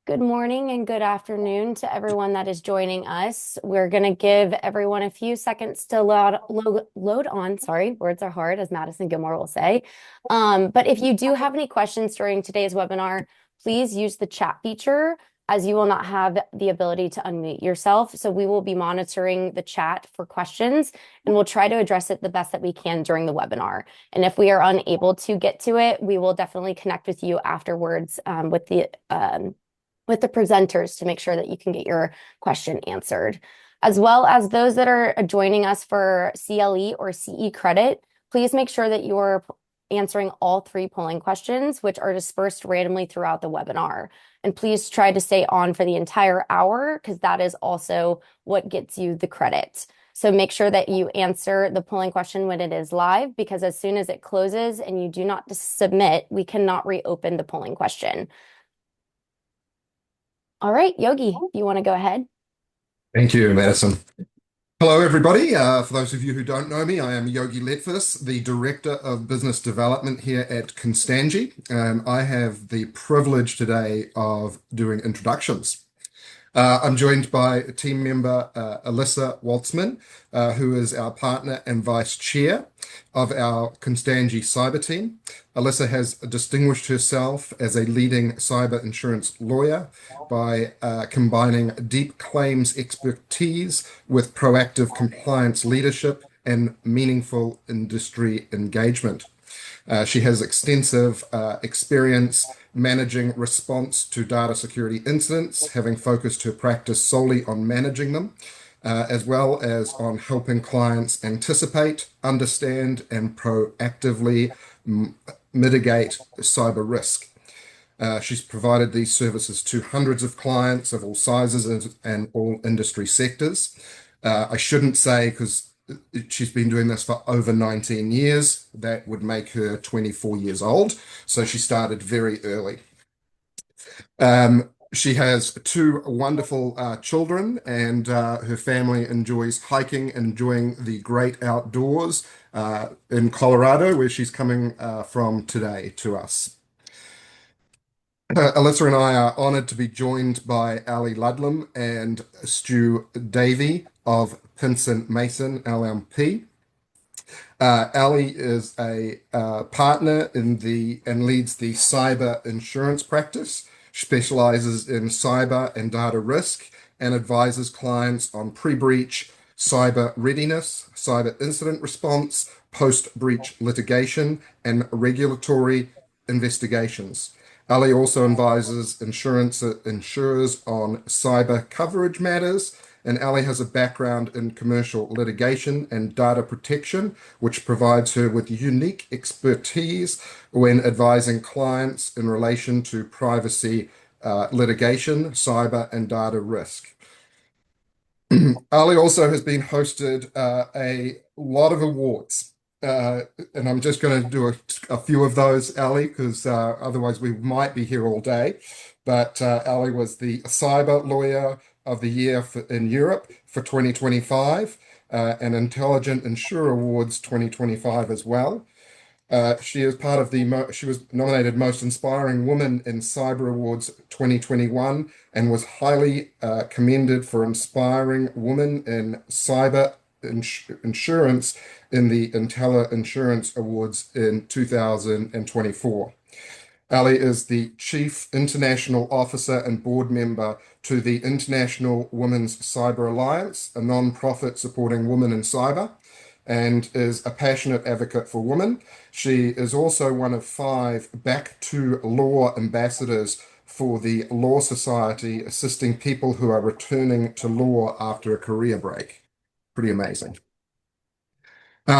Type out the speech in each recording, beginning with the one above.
Good morning and good afternoon to everyone that is joining us. We're going to give everyone a few seconds to load on. Sorry, words are hard, as Madison Gilmore will say. But if you do have any questions during today's webinar, please use the chat feature, as you will not have the ability to unmute yourself. So we will be monitoring the chat for questions, and we'll try to address it the best that we can during the webinar. And if we are unable to get to it, we will definitely connect with you afterwards with the presenters to make sure that you can get your question answered. As well as those that are joining us for CLE or CE credit, please make sure that you're answering all three polling questions, which are dispersed randomly throughout the webinar. And please try to stay on for the entire hour, because that is also what gets you the credit. So make sure that you answer the polling question when it is live, because as soon as it closes and you do not submit, we cannot reopen the polling question. All right, Yogi, you want to go ahead? Thank you, Madison. Hello, everybody. For those of you who don't know me, I am Yogi Ledfus, the Director of Business Development here at Constangy, and I have the privilege today of doing introductions. I'm joined by a team member, Alyssa Watzman, who is our partner and vice chair of our Constangy Cyber Team. Alyssa has distinguished herself as a leading cyber insurance lawyer by combining deep claims expertise with proactive compliance leadership and meaningful industry engagement. She has extensive experience managing response to data security incidents, having focused her practice solely on managing them, as well as on helping clients anticipate, understand, and proactively mitigate cyber risk. She's provided these services to hundreds of clients of all sizes and all industry sectors. I shouldn't say, because she's been doing this for over 19 years. That would make her 24 years old. So she started very early. She has two wonderful children, and her family enjoys hiking, enjoying the great outdoors in Colorado, where she's coming from today to us. Alyssa and I are honored to be joined by Ellie Ludlam and Davey of Pinsent Mason LLP. Ellie is a partner and leads the cyber insurance practice, specializes in cyber and data risk, and advises clients on pre-breach cyber readiness, cyber incident response, post-breach litigation, and regulatory investigations. Ellie also advises insurers on cyber coverage matters, and Ellie has a background in commercial litigation and data protection, which provides her with unique expertise when advising clients in relation to privacy litigation, cyber, and data risk. Ali also has been hosted a lot of awards. And I'm just going to do a few of those, Ali, because otherwise we might be here all day. But Ali was the Cyber Lawyer of the Year in Europe for 2025, and Intelligent Insurer Awards 2025 as well. She is part of she was nominated Most Inspiring Woman in Cyber Awards 2021 and was highly commended for inspiring women in cyber insurance in the Intella Insurance Awards in 2024. Ali is the Chief International Officer and Board Member to the International Women's Cyber Alliance, a non-profit supporting women in cyber, and is a passionate advocate for women. She is also one of 5 Back to Law ambassadors for the Law Society, assisting people who are returning to law after a career break. Pretty amazing.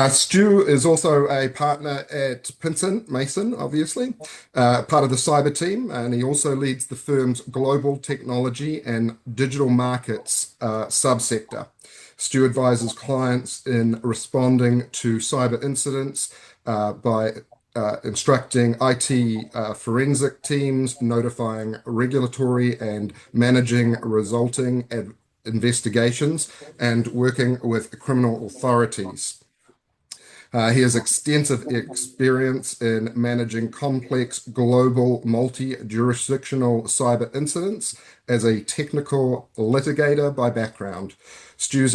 Stu is also a partner at Pinsent Mason, obviously, part of the cyber team, and he also leads the firm's global technology and digital markets subsector. Stu advises clients in responding to cyber incidents by instructing IT forensic teams, notifying regulatory and managing resulting investigations, and working with criminal authorities. He has extensive experience in managing complex global multi-jurisdictional cyber incidents as a technical litigator by background. Stu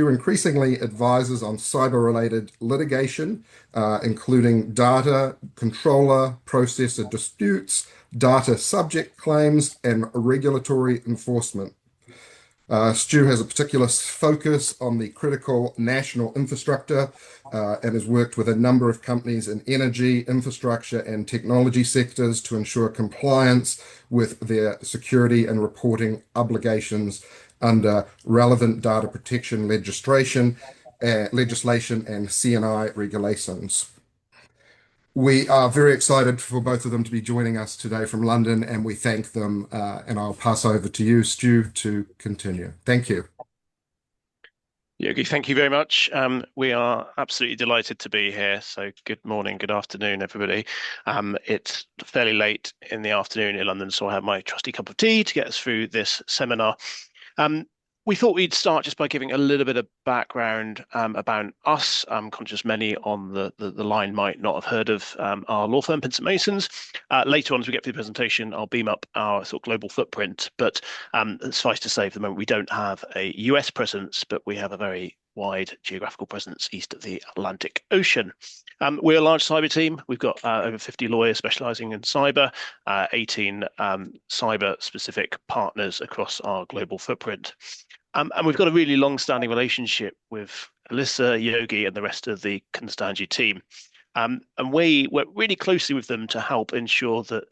increasingly advises on cyber-related litigation, including data controller, processor disputes, data subject claims, and regulatory enforcement. Stu has a particular focus on the critical national infrastructure and has worked with a number of companies in energy, infrastructure, and technology sectors to ensure compliance with their security and reporting obligations under relevant data protection legislation and CNI regulations. We are very excited for both of them to be joining us today from London, and we thank them. And I'll pass over to you, Stu, to continue. Thank you. Yogi, thank you very much. We are absolutely delighted to be here. So good morning, good afternoon, everybody. It's fairly late in the afternoon in London, so I have my trusty cup of tea to get us through this seminar. We thought we'd start just by giving a little bit of background about us. I'm conscious many on the line might not have heard of our law firm, Pinsent Masons. Later on, as we get through the presentation, I'll beam up our sort of global footprint. But suffice to say, for the moment, we don't have a US presence, but we have a very wide geographical presence east of the Atlantic Ocean. We're a large cyber team. We've got over 50 lawyers specializing in cyber, 18 cyber-specific partners across our global footprint. And we've got a really long-standing relationship with Alyssa, Yogi, and the rest of the Constangy team. And we work really closely with them to help ensure that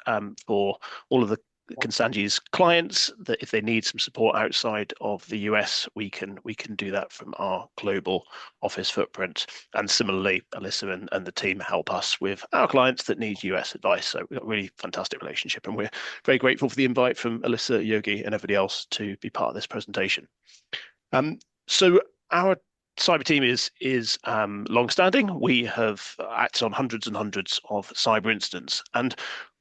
for all of the Constangy's clients, that if they need some support outside of the US, we can do that from our global office footprint. And similarly, Alyssa and the team help us with our clients that need US advice. So we've got a really fantastic relationship, and we're very grateful for the invite from Alyssa, Yogi, and everybody else to be part of this presentation. So our cyber team is long-standing. We have acted on hundreds and hundreds of cyber incidents, and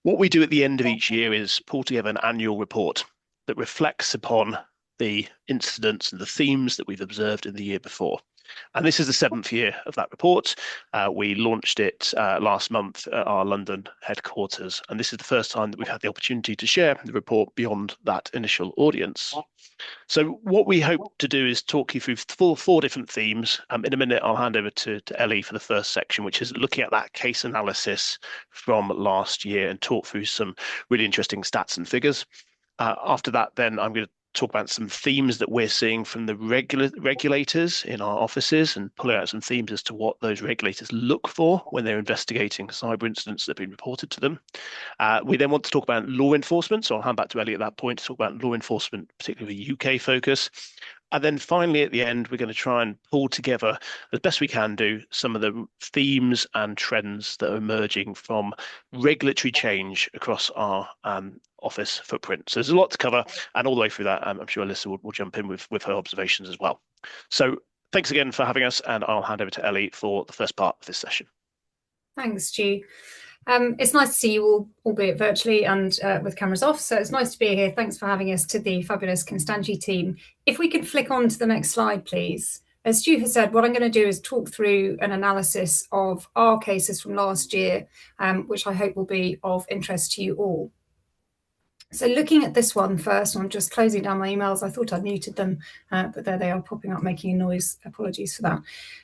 what we do at the end of each year is pull together an annual report that reflects upon the incidents and the themes that we've observed in the year before. And this is the 7th year of that report. We launched it last month at our London headquarters, and this is the first time that we've had the opportunity to share the report beyond that initial audience. So what we hope to do is talk you through four different themes. In a minute, I'll hand over to Ellie for the first section, which is looking at that case analysis from last year and talk through some really interesting stats and figures. After that, then I'm going to talk about some themes that we're seeing from the regulators in our offices and pull out some themes as to what those regulators look for when they're investigating cyber incidents that have been reported to them. We then want to talk about law enforcement, so I'll hand back to Ellie at that point to talk about law enforcement, particularly UK focus. And then finally, at the end, we're going to try and pull together, as best we can do, some of the themes and trends that are emerging from regulatory change across our office footprint. So there's a lot to cover, and all the way through that, I'm sure Alyssa will jump in with her observations as well. So thanks again for having us, and I'll hand over to Ellie for the first part of this session. Thanks, Stu. It's nice to see you all, albeit virtually and with cameras off. So it's nice to be here. Thanks for having us to the fabulous Constangy team. If we could flick on to the next slide, please. As Stu has said, what I'm going to do is talk through an analysis of our cases from last year, which I hope will be of interest to you all. So looking at this one first, I'm just closing down my emails. I thought I'd muted them, but there they are popping up, making a noise. Apologies for that.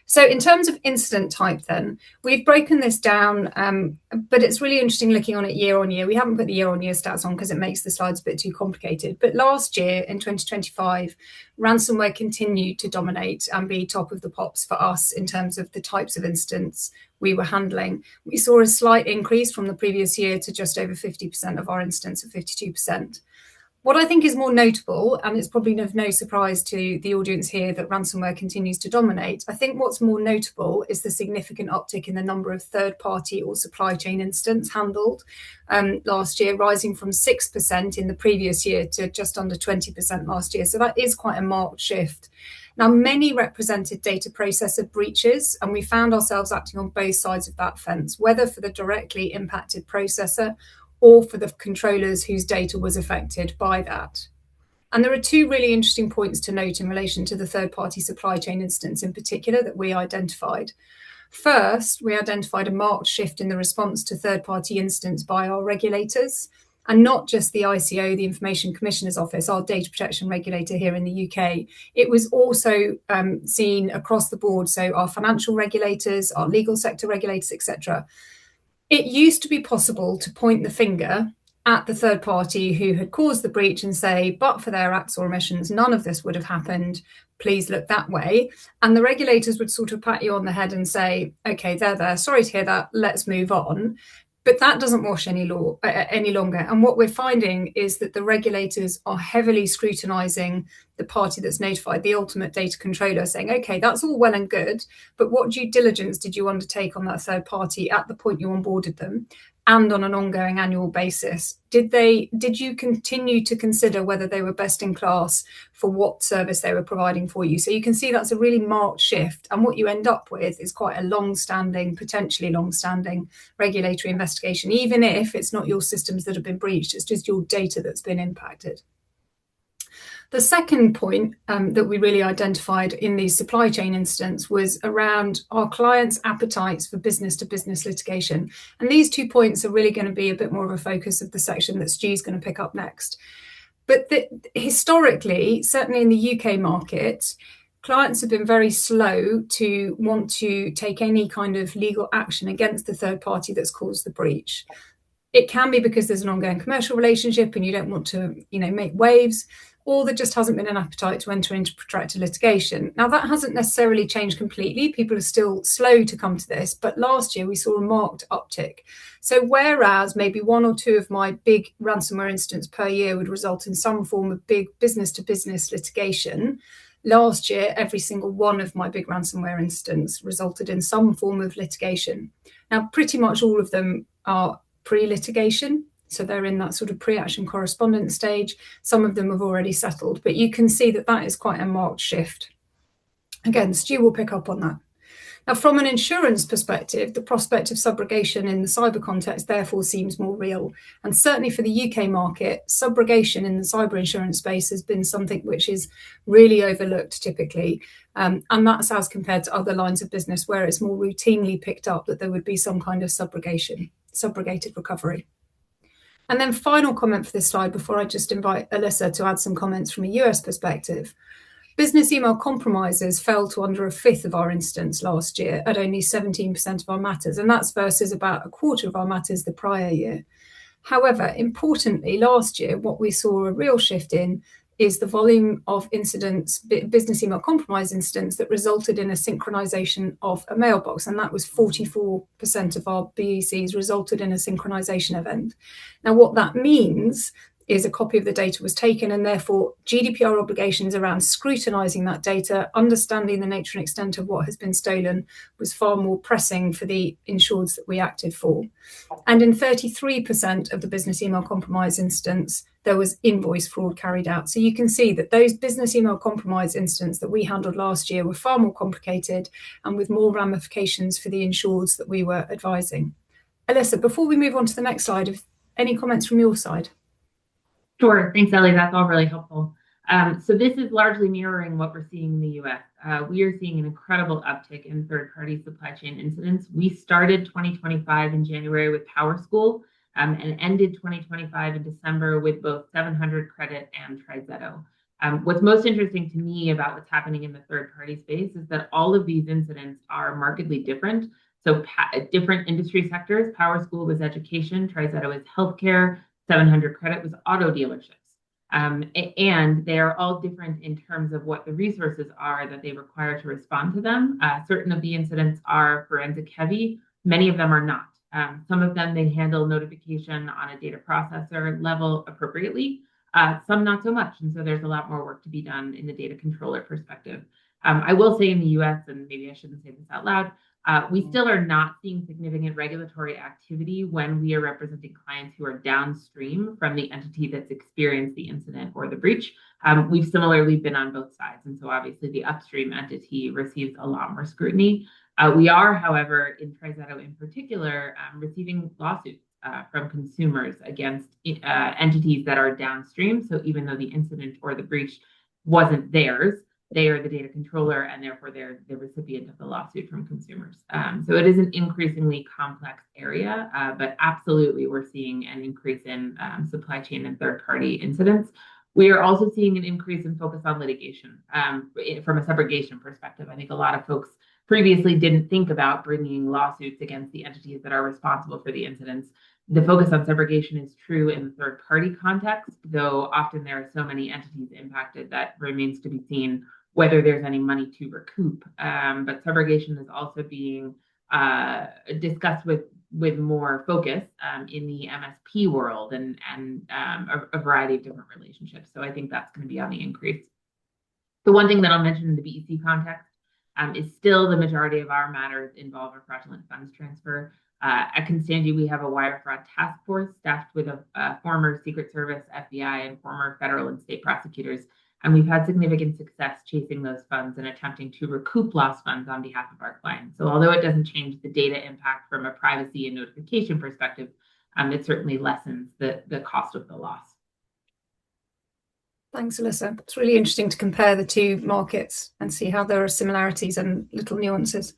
So in terms of incident type then, we've broken this down, but it's really interesting looking on it year on year. We haven't put the year on year stats on because it makes the slides a bit too complicated. But last year in 2025, ransomware continued to dominate and be top of the pops for us in terms of the types of incidents we were handling. We saw a slight increase from the previous year to just over 50% of our incidents, of 52%. What I think is more notable, and it's probably of no surprise to the audience here that ransomware continues to dominate, I think what's more notable is the significant uptick in the number of third-party or supply chain incidents handled last year, rising from 6% in the previous year to just under 20% last year. So that is quite a marked shift. Now, many represented data processor breaches, and we found ourselves acting on both sides of that fence, whether for the directly impacted processor or for the controllers whose data was affected by that. And there are two really interesting points to note in relation to the third-party supply chain incidents in particular that we identified. First, we identified a marked shift in the response to third-party incidents by our regulators, and not just the ICO, the Information Commissioner's Office, our data protection regulator here in the UK. It was also seen across the board, so our financial regulators, our legal sector regulators, etc. It used to be possible to point the finger at the third party who had caused the breach and say, but for their acts or omissions, none of this would have happened. Please look that way. And the regulators would sort of pat you on the head and say, okay, there, sorry to hear that, let's move on. But that doesn't wash any longer. And what we're finding is that the regulators are heavily scrutinising the party that's notified, the ultimate data controller, saying, okay, that's all well and good, but what due diligence did you undertake on that third party at the point you onboarded them? And on an ongoing annual basis, did you continue to consider whether they were best in class for what service they were providing for you? So you can see that's a really marked shift. And what you end up with is quite a potentially long-standing regulatory investigation, even if it's not your systems that have been breached, it's just your data that's been impacted. The second point that we really identified in these supply chain incidents was around our clients' appetites for business-to-business litigation. And these 2 points are really going to be a bit more of a focus of the section that Stu's going to pick up next. But historically, certainly in the UK market, clients have been very slow to want to take any kind of legal action against the third party that's caused the breach. It can be because there's an ongoing commercial relationship and you don't want to, make waves, or there just hasn't been an appetite to enter into protracted litigation. Now, that hasn't necessarily changed completely. People are still slow to come to this, but last year we saw a marked uptick. So whereas maybe 1 or 2 of my big ransomware incidents per year would result in some form of big business-to-business litigation, last year, every single one of my big ransomware incidents resulted in some form of litigation. Now, pretty much all of them are pre-litigation. So they're in that sort of pre-action correspondence stage. Some of them have already settled, but you can see that that is quite a marked shift. Again, Stu will pick up on that. Now, from an insurance perspective, the prospect of subrogation in the cyber context therefore seems more real. And certainly for the UK market, subrogation in the cyber insurance space has been something which is really overlooked typically. And that's as compared to other lines of business where it's more routinely picked up that there would be some kind of subrogated recovery. And then final comment for this slide before I just invite Alyssa to add some comments from a US perspective. Business email compromises fell to under 1/5 of our incidents last year at only 17% of our matters, and that's versus about 1/4 of our matters the prior year. However, importantly, last year, what we saw a real shift in is the volume of incidents, business email compromise incidents that resulted in a synchronization of a mailbox. And that was 44% of our BECs resulted in a synchronization event. Now, what that means is a copy of the data was taken, and therefore GDPR obligations around scrutinizing that data, understanding the nature and extent of what has been stolen was far more pressing for the insureds that we acted for. And in 33% of the business email compromise incidents, there was invoice fraud carried out. So you can see that those business email compromise incidents that we handled last year were far more complicated and with more ramifications for the insureds that we were advising. Alyssa, before we move on to the next slide, any comments from your side? Sure. Thanks, Ellie. That's all really helpful. So this is largely mirroring what we're seeing in the US. We are seeing an incredible uptick in third-party supply chain incidents. We started 2025 in January with PowerSchool and ended 2025 in December with both 700 Credit and TriZetto. What's most interesting to me about what's happening in the third-party space is that all of these incidents are markedly different. So different industry sectors. PowerSchool was education, TriZetto is healthcare, 700 Credit was auto dealerships. And they are all different in terms of what the resources are that they require to respond to them. Certain of the incidents are forensic heavy. Many of them are not. Some of them, they handle notification on a data processor level appropriately, some not so much. And so there's a lot more work to be done in the data controller perspective. I will say in the US, and maybe I shouldn't say this out loud, we still are not seeing significant regulatory activity when we are representing clients who are downstream from the entity that's experienced the incident or the breach. We've similarly been on both sides. And so obviously the upstream entity receives a lot more scrutiny. We are, however, in TriZetto in particular, receiving lawsuits from consumers against entities that are downstream. So even though the incident or the breach wasn't theirs, they are the data controller, and therefore they're the recipient of the lawsuit from consumers. So it is an increasingly complex area, but absolutely we're seeing an increase in supply chain and third-party incidents. We are also seeing an increase in focus on litigation from a subrogation perspective. I think a lot of folks previously didn't think about bringing lawsuits against the entities that are responsible for the incidents. The focus on subrogation is true in the third-party context, though often there are so many entities impacted that remains to be seen whether there's any money to recoup. But subrogation is also being discussed with more focus in the MSP world and a variety of different relationships. So I think that's going to be on the increase. The one thing that I'll mention in the BEC context is still the majority of our matters involve a fraudulent funds transfer. At Constangy, we have a wire fraud task force staffed with a former Secret Service, FBI, and former federal and state prosecutors. And we've had significant success chasing those funds and attempting to recoup lost funds on behalf of our clients. So although it doesn't change the data impact from a privacy and notification perspective, it certainly lessens the cost of the loss. Thanks, Alyssa. It's really interesting to compare the two markets and see how there are similarities and little nuances.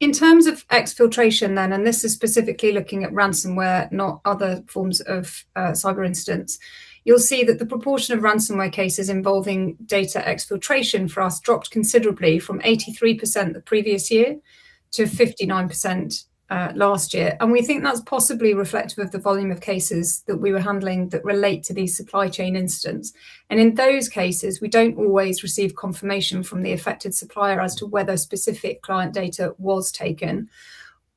In terms of exfiltration then, and this is specifically looking at ransomware, not other forms of cyber incidents, you'll see that the proportion of ransomware cases involving data exfiltration for us dropped considerably from 83% the previous year to 59% last year. And we think that's possibly reflective of the volume of cases that we were handling that relate to these supply chain incidents. And in those cases, we don't always receive confirmation from the affected supplier as to whether specific client data was taken,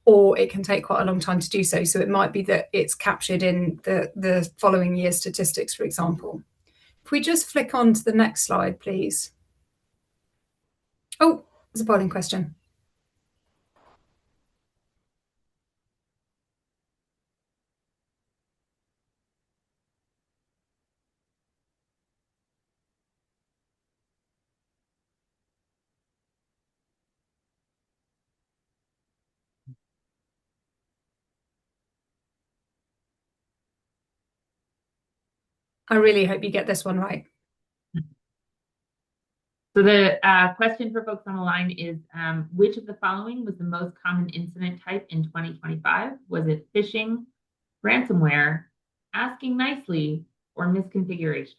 or it can take quite a long time to do so. So it might be that it's captured in the following year's statistics, for example. If we just flick on to the next slide, please. Oh, there's a polling question. I really hope you get this one right. So the question for folks on the line is, which of the following was the most common incident type in 2025? Was it phishing, ransomware, asking nicely, or misconfiguration?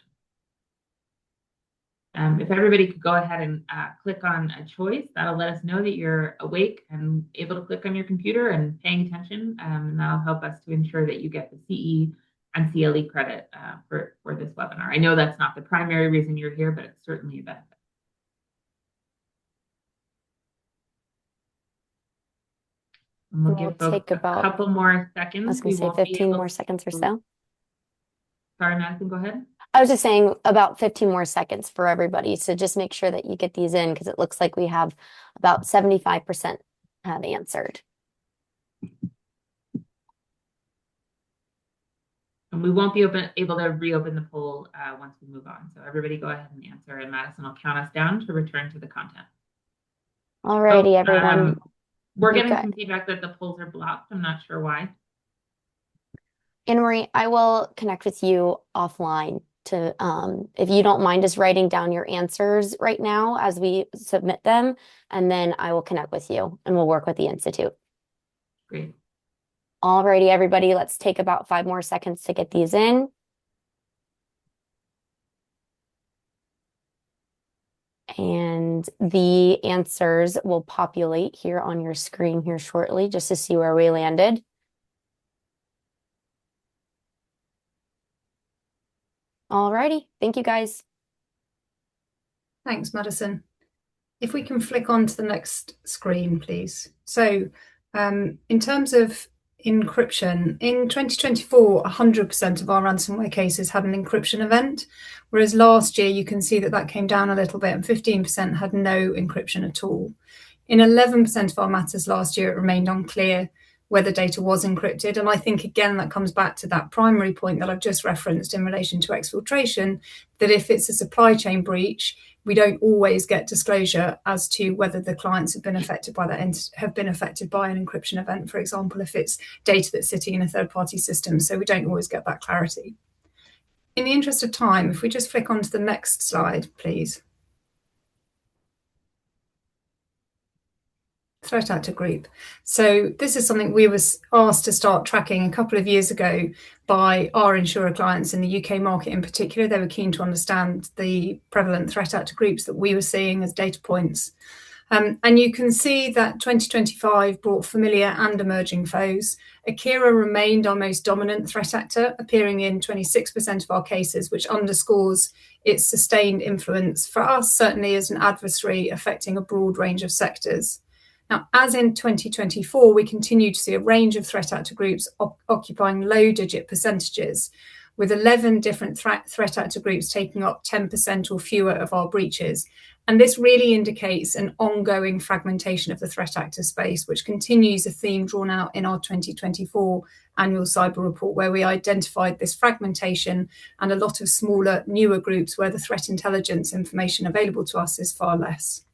If everybody could go ahead and click on a choice, that'll let us know that you're awake and able to click on your computer and paying attention, and that'll help us to ensure that you get the CE and CLE credit for this webinar. I know that's not the primary reason you're here, but it's certainly a benefit. And we'll give folks a couple more seconds. I was going to say 15 more seconds or so. Sorry, Madison, go ahead. I was just saying about 15 more seconds for everybody. So just make sure that you get these in, because it looks like we have about 75% have answered. And we won't be able to reopen the poll once we move on. So everybody go ahead and answer, and Madison will count us down to return to the content. All righty, everyone. We're getting some feedback that the polls are blocked. I'm not sure why. Anne-Marie, I will connect with you offline to, if you don't mind just writing down your answers right now as we submit them, and then I will connect with you and we'll work with the Institute. Great. All righty, everybody, let's take about 5 more seconds to get these in. And the answers will populate here on your screen here shortly, just to see where we landed. All righty, thank you guys. Thanks, Madison. If we can flick on to the next screen, please. So in terms of encryption, in 2024, 100% of our ransomware cases had an encryption event, whereas last year you can see that that came down a little bit and 15% had no encryption at all. In 11% of our matters last year, it remained unclear whether data was encrypted. And I think, again, that comes back to that primary point that I've just referenced in relation to exfiltration, that if it's a supply chain breach, we don't always get disclosure as to whether the clients have been affected by that and have been affected by an encryption event, for example, if it's data that's sitting in a third-party system. So we don't always get that clarity. In the interest of time, if we just flick on to the next slide, please. threat actor group. So this is something we was asked to start tracking a couple of years ago by our insurer clients in the UK market in particular. They were keen to understand the prevalent threat actor groups that we were seeing as data points. And you can see that 2025 brought familiar and emerging foes. Akira remained our most dominant threat actor, appearing in 26% of our cases, which underscores its sustained influence for us, certainly as an adversary affecting a broad range of sectors. Now, as in 2024, we continue to see a range of threat actor groups occupying low-digit percentages, with 11 different threat actor groups taking up 10% or fewer of our breaches. And this really indicates an ongoing fragmentation of the threat actor space, which continues a theme drawn out in our 2024 annual cyber report, where we identified this fragmentation and a lot of smaller, newer groups where the threat intelligence information available to us is far less.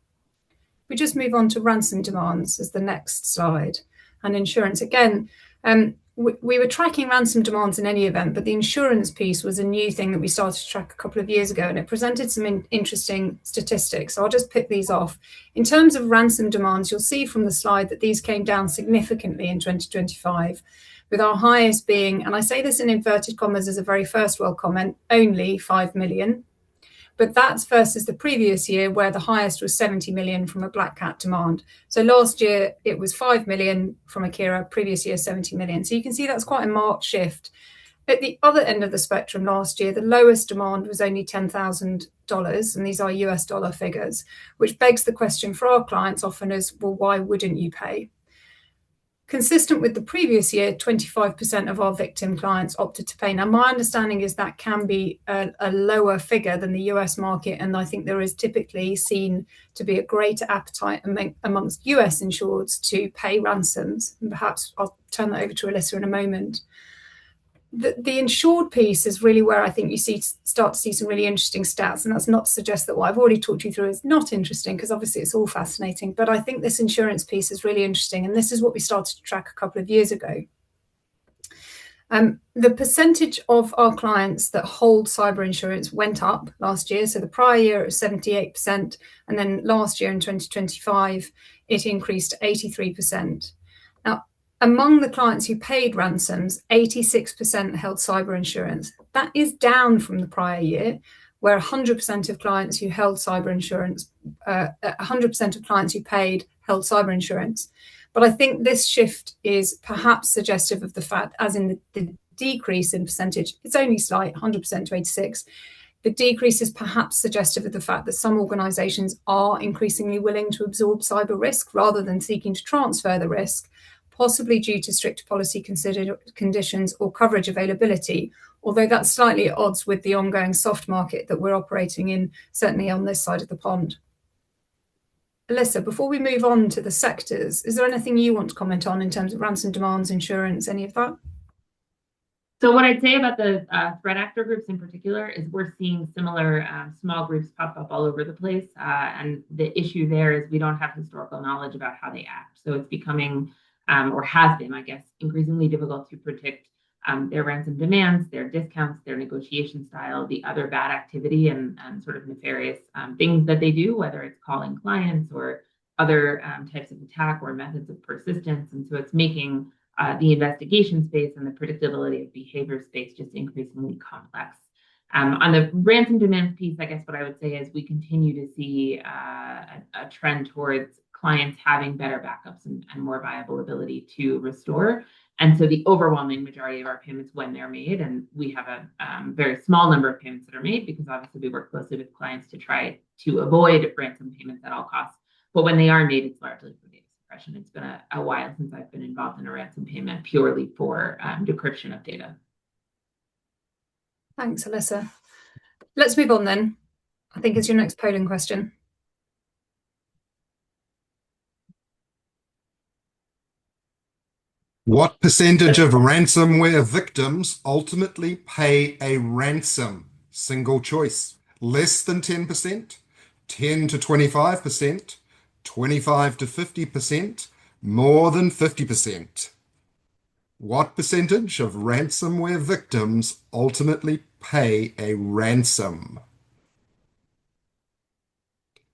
We just move on to ransom demands as the next slide. And insurance, again, we were tracking ransom demands in any event, but the insurance piece was a new thing that we started to track a couple of years ago, and it presented some interesting statistics. So I'll just pick these off. In terms of ransom demands, you'll see from the slide that these came down significantly in 2025, with our highest being, and I say this in inverted commas as a very first world comment, only 5 million. But that's versus the previous year, where the highest was 70 million from a Black Cat demand. So last year it was 5 million from Akira, previous year 70 million. So you can see that's quite a marked shift. At the other end of the spectrum last year, the lowest demand was only $10,000, and these are US dollar figures, which begs the question for our clients often as, well, why wouldn't you pay? Consistent with the previous year, 25% of our victim clients opted to pay. Now, my understanding is that can be a lower figure than the US market, and I think there is typically seen to be a greater appetite amongst US insureds to pay ransoms. And perhaps I'll turn that over to Alyssa in a moment. The insured piece is really where I think you start to see some really interesting stats, and that's not to suggest that what I've already talked you through is not interesting, because obviously it's all fascinating, but I think this insurance piece is really interesting, and this is what we started to track a couple of years ago. The percentage of our clients that hold cyber insurance went up last year. So the prior year it was 78%, and then last year in 2025 it increased to 83%. Now, among the clients who paid ransoms, 86% held cyber insurance. That is down from the prior year, where 100% of clients who held cyber insurance, 100% of clients who paid held cyber insurance. But I think this shift is perhaps suggestive of the fact, as in the decrease in percentage, it's only slight, 100% to 86%. The decrease is perhaps suggestive of the fact that some organisations are increasingly willing to absorb cyber risk rather than seeking to transfer the risk, possibly due to strict policy conditions or coverage availability, although that's slightly at odds with the ongoing soft market that we're operating in, certainly on this side of the pond. Alyssa, before we move on to the sectors, is there anything you want to comment on in terms of ransom demands, insurance, any of that? So what I'd say about the threat actor groups in particular is we're seeing similar small groups pop up all over the place. And the issue there is we don't have historical knowledge about how they act. So it's becoming or has been, I guess, increasingly difficult to predict their ransom demands, their discounts, their negotiation style, the other bad activity and sort of nefarious things that they do, whether it's calling clients or other types of attack or methods of persistence. And so it's making the investigation space and the predictability of behavior space just increasingly complex. On the ransom demands piece, I guess what I would say is we continue to see a trend towards clients having better backups and more viable ability to restore. And so the overwhelming majority of our payments when they're made, and we have a very small number of payments that are made because obviously we work closely with clients to try to avoid ransom payments at all costs. But when they are made, it's largely for data suppression. It's been a while since I've been involved in a ransom payment purely for decryption of data. Thanks, Alyssa. Let's move on then. I think it's your next polling question. What percentage of ransomware victims ultimately pay a ransom? Single choice. Less than 10%, 10 to 25%, 25 to 50%, more than 50%. What percentage of ransomware victims ultimately pay a ransom?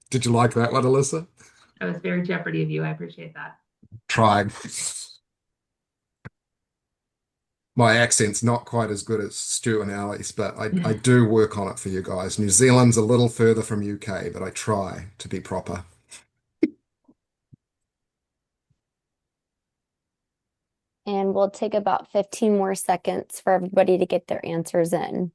Did you like that one, Alyssa? That was very Jeopardy of you. I appreciate that. Tried. My accent's not quite as good as Stuart and Ali's, but I do work on it for you guys. New Zealand's a little further from UK, but I try to be proper. And we'll take about 15 more seconds for everybody to get their answers in.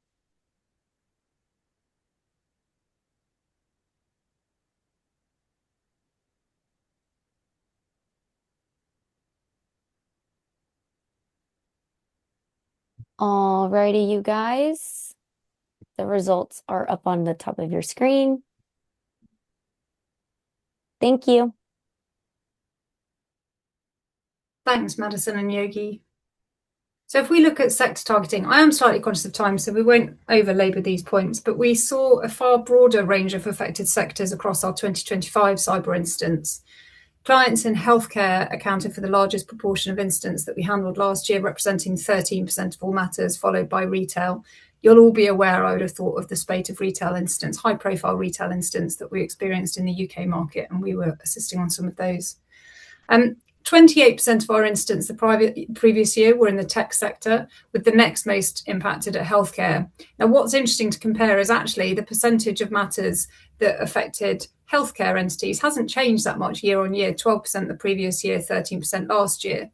Alrighty, you guys. The results are up on the top of your screen. Thank you. Thanks, Madison and Yogi. So if we look at sector targeting, I am slightly conscious of time, so we won't over-labour these points, but we saw a far broader range of affected sectors across our 2025 cyber incidents. Clients in healthcare accounted for the largest proportion of incidents that we handled last year, representing 13% of all matters, followed by retail. You'll all be aware, I would have thought, of the spate of retail incidents, high-profile retail incidents that we experienced in the UK market, and we were assisting on some of those. 28% of our incidents the previous year were in the tech sector, with the next most impacted at healthcare. Now, what's interesting to compare is actually the percentage of matters that affected healthcare entities hasn't changed that much year on year, 12% the previous year, 13% last year.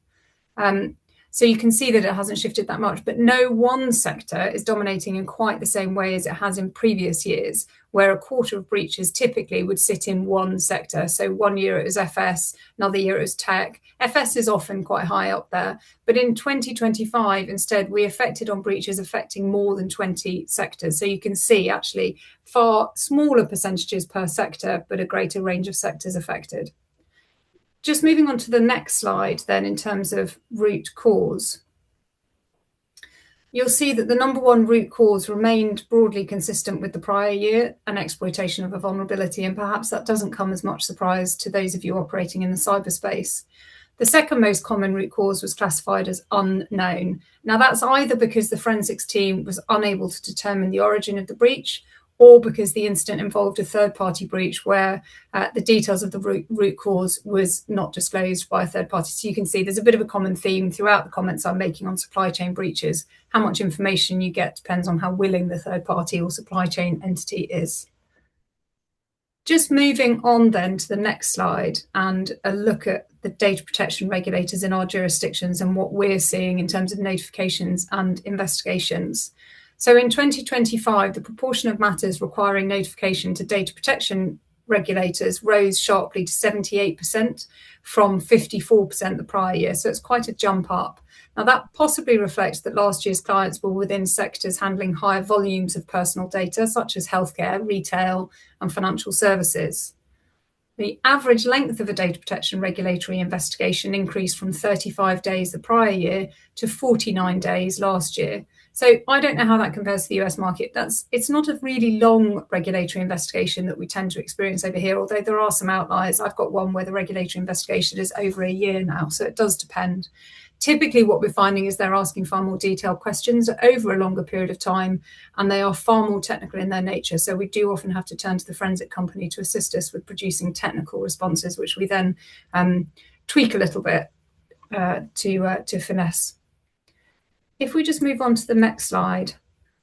So you can see that it hasn't shifted that much, but no one sector is dominating in quite the same way as it has in previous years, where a quarter of breaches typically would sit in one sector. So one year it was FS, another year it was tech. FS is often quite high up there, but in 2025, instead, we affected on breaches affecting more than 20 sectors. So you can see actually far smaller percentages per sector, but a greater range of sectors affected. Just moving on to the next slide then, in terms of root cause, you'll see that the number one root cause remained broadly consistent with the prior year, an exploitation of a vulnerability, and perhaps that doesn't come as much surprise to those of you operating in the cyberspace. The second most common root cause was classified as unknown. Now, that's either because the forensics team was unable to determine the origin of the breach, or because the incident involved a third-party breach where the details of the root cause was not disclosed by a third party. So you can see there's a bit of a common theme throughout the comments I'm making on supply chain breaches. How much information you get depends on how willing the third party or supply chain entity is. Just moving on then to the next slide and a look at the data protection regulators in our jurisdictions and what we're seeing in terms of notifications and investigations. So in 2025, the proportion of matters requiring notification to data protection regulators rose sharply to 78% from 54% the prior year. So it's quite a jump up. Now, that possibly reflects that last year's clients were within sectors handling higher volumes of personal data, such as healthcare, retail, and financial services. The average length of a data protection regulatory investigation increased from 35 days the prior year to 49 days last year. So I don't know how that compares to the US market. It's not a really long regulatory investigation that we tend to experience over here, although there are some outliers. I've got one where the regulatory investigation is over a year now, so it does depend. Typically, what we're finding is they're asking far more detailed questions over a longer period of time, and they are far more technical in their nature. So we do often have to turn to the forensic company to assist us with producing technical responses, which we then tweak a little bit to finesse. If we just move on to the next slide,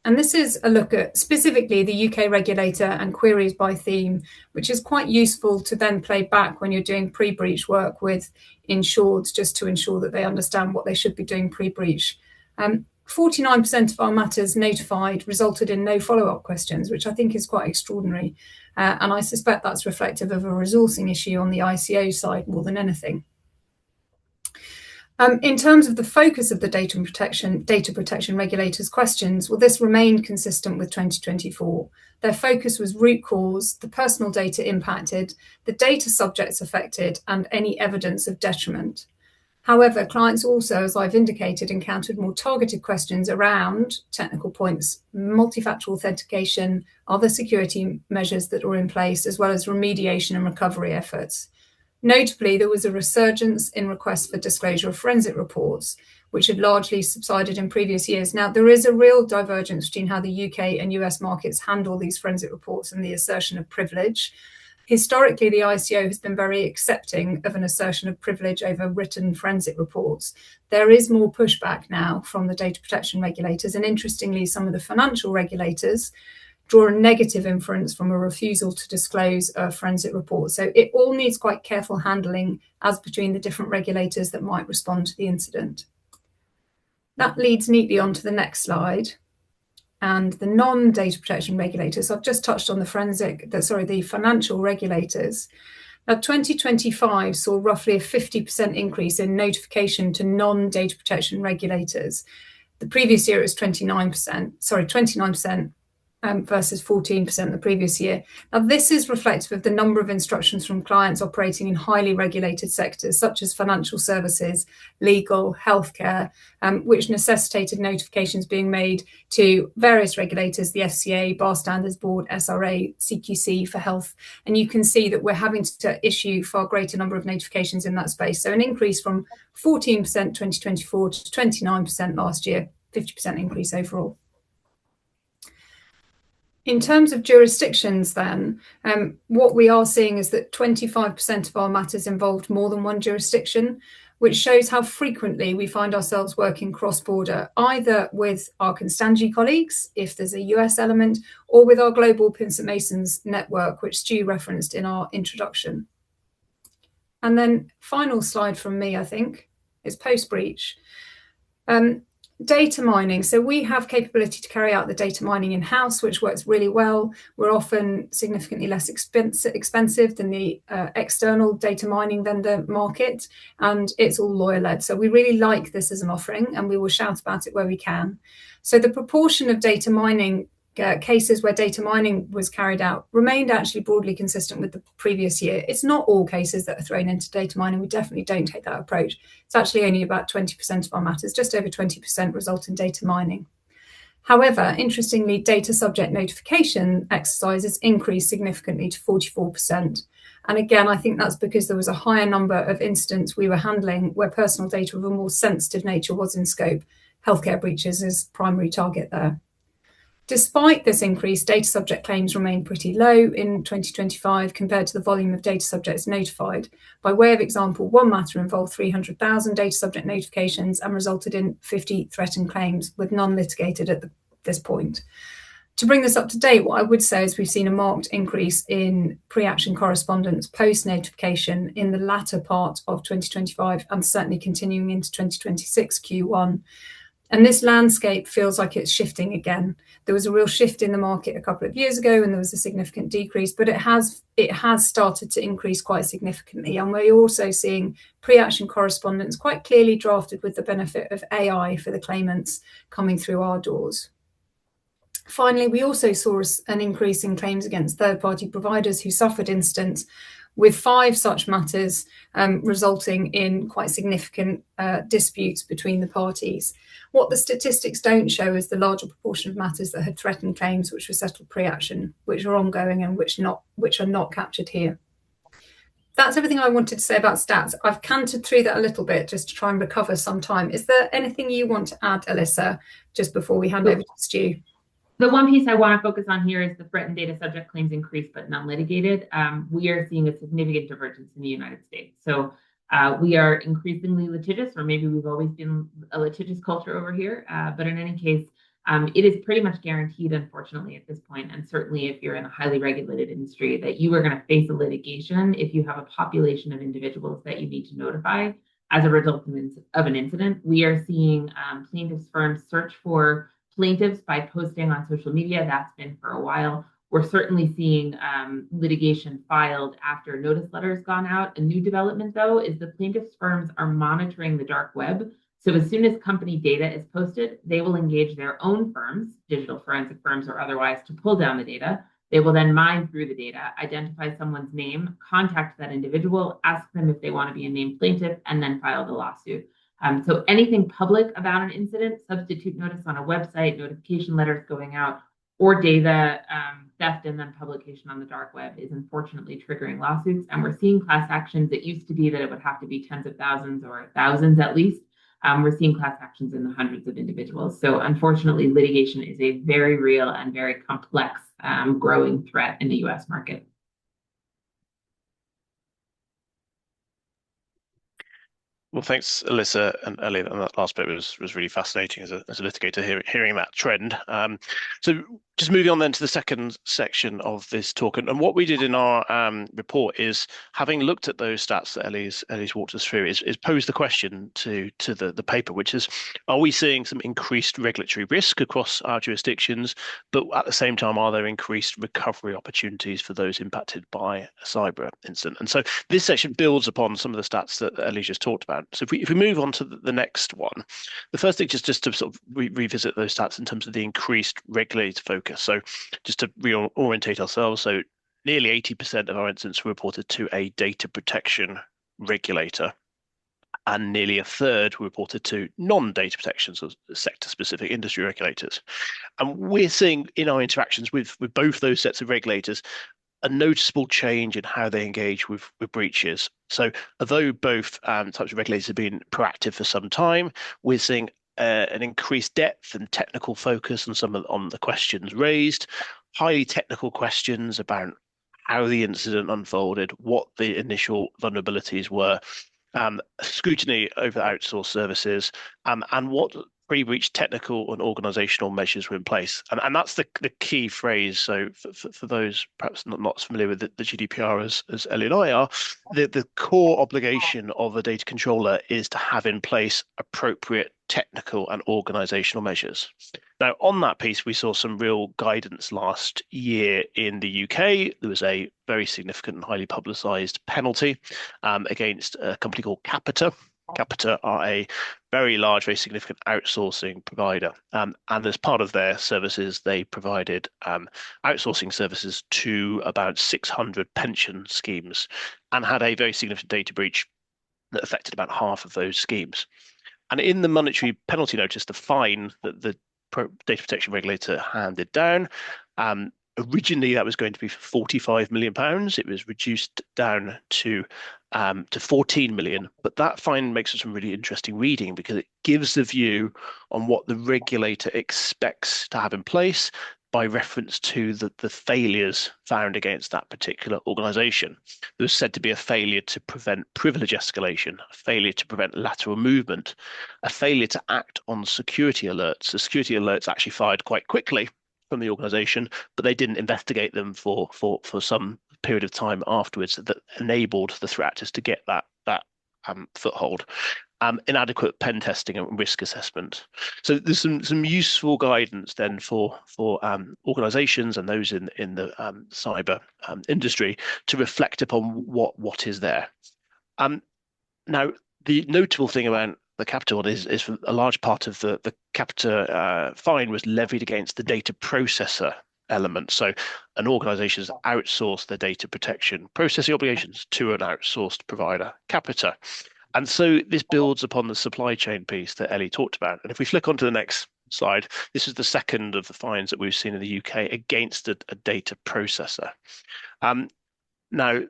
and this is a look at specifically the UK regulator and queries by theme, which is quite useful to then play back when you're doing pre-breach work with insureds, just to ensure that they understand what they should be doing pre-breach. 49% of our matters notified resulted in no follow-up questions, which I think is quite extraordinary. And I suspect that's reflective of a resourcing issue on the ICO side more than anything. In terms of the focus of the data protection regulators' questions, well, this remained consistent with 2024. Their focus was root cause, the personal data impacted, the data subjects affected, and any evidence of detriment. However, clients also, as I've indicated, encountered more targeted questions around technical points, multi-factor authentication, other security measures that were in place, as well as remediation and recovery efforts. Notably, there was a resurgence in requests for disclosure of forensic reports, which had largely subsided in previous years. Now, there is a real divergence between how the UK and US markets handle these forensic reports and the assertion of privilege. Historically, the ICO has been very accepting of an assertion of privilege over written forensic reports. There is more pushback now from the data protection regulators, and interestingly, some of the financial regulators draw a negative inference from a refusal to disclose a forensic report. So it all needs quite careful handling as between the different regulators that might respond to the incident. That leads neatly on to the next slide. And the non-data protection regulators, I've just touched on the financial regulators. Now, 2025 saw roughly a 50% increase in notification to non-data protection regulators. The previous year it was 29%, versus 14% the previous year. Now, this is reflective of the number of instructions from clients operating in highly regulated sectors, such as financial services, legal, healthcare, which necessitated notifications being made to various regulators, the FCA, Bar Standards Board, SRA, CQC for health. And you can see that we're having to issue far greater number of notifications in that space. So an increase from 14% 2024 to 29% last year, 50% increase overall. In terms of jurisdictions then, what we are seeing is that 25% of our matters involved more than one jurisdiction, which shows how frequently we find ourselves working cross-border, either with our Constangy colleagues, if there's a US element, or with our global Pinsent Masons network, which Stu referenced in our introduction. And then final slide from me, I think, is post-breach. Data mining. So we have capability to carry out the data mining in-house, which works really well. We're often significantly less expensive than the external data mining vendor market, and it's all lawyer-led. So we really like this as an offering, and we will shout about it where we can. So the proportion of data mining cases where data mining was carried out remained actually broadly consistent with the previous year. It's not all cases that are thrown into data mining. We definitely don't take that approach. It's actually only about 20% of our matters, just over 20% result in data mining. However, interestingly, data subject notification exercises increased significantly to 44%. And again, I think that's because there was a higher number of incidents we were handling where personal data of a more sensitive nature was in scope. Healthcare breaches is primary target there. Despite this increase, data subject claims remained pretty low in 2025 compared to the volume of data subjects notified. By way of example, one matter involved 300,000 data subject notifications and resulted in 50 threatened claims, with none litigated at this point. To bring this up to date, what I would say is we've seen a marked increase in pre-action correspondence post-notification in the latter part of 2025 and certainly continuing into 2026 Q1. And this landscape feels like it's shifting again. There was a real shift in the market a couple of years ago and there was a significant decrease, but it has started to increase quite significantly. And we're also seeing pre-action correspondence quite clearly drafted with the benefit of AI for the claimants coming through our doors. Finally, we also saw an increase in claims against third-party providers who suffered incidents, with 5 such matters resulting in quite significant disputes between the parties. What the statistics don't show is the larger proportion of matters that had threatened claims which were settled pre-action, which are ongoing and which are not captured here. That's everything I wanted to say about stats. I've cantered through that a little bit just to try and recover some time. Is there anything you want to add, Alyssa, just before we hand over to Stu? The one piece I want to focus on here is the threatened data subject claims increase but non-litigated. We are seeing a significant divergence in the United States. So we are increasingly litigious, or maybe we've always been a litigious culture over here. But in any case, it is pretty much guaranteed, unfortunately, at this point, and certainly if you're in a highly regulated industry, that you are going to face a litigation if you have a population of individuals that you need to notify as a result of an incident. We are seeing plaintiffs' firms search for plaintiffs by posting on social media. That's been for a while. We're certainly seeing litigation filed after notice letters gone out. A new development, though, is the plaintiffs' firms are monitoring the dark web. So as soon as company data is posted, they will engage their own firms, digital forensic firms or otherwise, to pull down the data. They will then mine through the data, identify someone's name, contact that individual, ask them if they want to be a named plaintiff, and then file the lawsuit. So anything public about an incident, substitute notice on a website, notification letters going out, or data theft and then publication on the dark web is unfortunately triggering lawsuits. And we're seeing class actions. It used to be that it would have to be tens of thousands or thousands at least. We're seeing class actions in the hundreds of individuals. So unfortunately, litigation is a very real and very complex growing threat in the US market. Well, thanks, Alyssa and Ellie. And that last bit was really fascinating as a litigator hearing that trend. So just moving on then to the second section of this talk, and what we did in our report is, having looked at those stats that Ellie's walked us through, is pose the question to the paper, which is, are we seeing some increased regulatory risk across our jurisdictions, but at the same time, are there increased recovery opportunities for those impacted by a cyber incident? And so this section builds upon some of the stats that Ellie just talked about. So if we move on to the next one, the first thing is just to sort of revisit those stats in terms of the increased regulator focus. So just to reorientate ourselves, so nearly 80% of our incidents were reported to a data protection regulator, and nearly a third were reported to non-data protection, so sector-specific industry regulators. And we're seeing in our interactions with both those sets of regulators a noticeable change in how they engage with breaches. So although both types of regulators have been proactive for some time, we're seeing an increased depth and technical focus on the questions raised, highly technical questions about how the incident unfolded, what the initial vulnerabilities were, scrutiny over outsourced services, and what pre-breach technical and organizational measures were in place. And that's the key phrase. So for those perhaps not familiar with the GDPR as Ellie and I are, the core obligation of a data controller is to have in place appropriate technical and organizational measures. Now, on that piece, we saw some real guidance last year in the UK. There was a very significant and highly publicised penalty against a company called Capita. Capita are a very large, very significant outsourcing provider. And as part of their services, they provided outsourcing services to about 600 pension schemes and had a very significant data breach that affected about half of those schemes. And in the monetary penalty notice, the fine that the data protection regulator handed down, originally that was going to be for £45 million. It was reduced down to 14 million. But that fine makes some really interesting reading, because it gives the view on what the regulator expects to have in place by reference to the failures found against that particular organization. There was said to be a failure to prevent privilege escalation, a failure to prevent lateral movement, a failure to act on security alerts. The security alerts actually fired quite quickly from the organization, but they didn't investigate them for some period of time afterwards that enabled the threat actors to get that foothold. Inadequate pen testing and risk assessment. So there's some useful guidance then for organizations and those in the cyber industry to reflect upon what is there. Now, the notable thing about the Capita one is for a large part of the Capita fine was levied against the data processor element. So an organization has outsourced their data protection processing obligations to an outsourced provider, Capita. And so this builds upon the supply chain piece that Ellie talked about. And if we flick onto the next slide, this is the second of the fines that we've seen in the UK against a data processor. Now,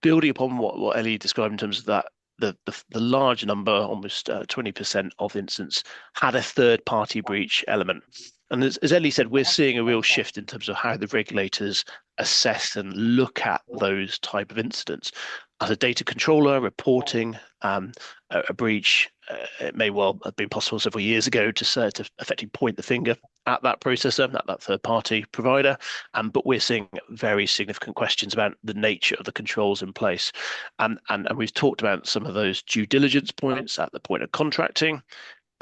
building upon what Ellie described in terms of that, the large number, almost 20% of incidents, had a third-party breach element. And as Ellie said, we're seeing a real shift in terms of how the regulators assess and look at those type of incidents. As a data controller reporting a breach, it may well have been possible several years ago to effectively point the finger at that processor, at that third-party provider, but we're seeing very significant questions about the nature of the controls in place. And we've talked about some of those due diligence points at the point of contracting,